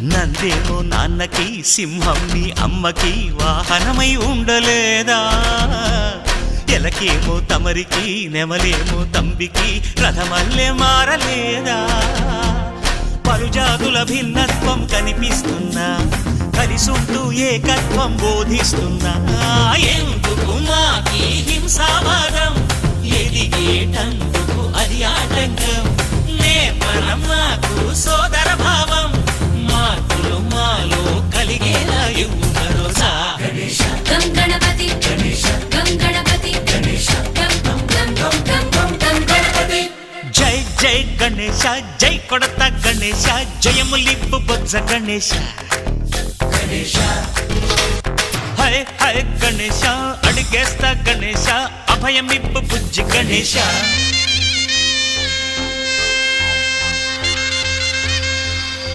నందేమో నాన్నకి సింహం నీ అమ్మకి వాహనమై ఉండలేదా ఎలకేమో తమరికి నెమలేమో తంబికి రథమల్లే మారలేదా పలుజాతుల భిన్నత్వం కనిపిస్తున్నా కలిసుంటూ ఏకత్వం బోధిస్తున్నా ఎందుకు మాకి హింసావాదం ఎదిగేటందుకు అది ఆటంకం నేపరం మాకు సోదర భావం మార్పులు మాలో కలిగేలా ఇవ్వు భరోసా గం గణపతి గం గణపతి గం గం గం గం గం గణపతి జై జై గణేశ జై కొడత గణేశ జయములిప్పు బొజ్జ గణేశ హై హై గణేశ అడిగేస్తా గణేశ అభయమిప్పు బుజ్జి గణేశ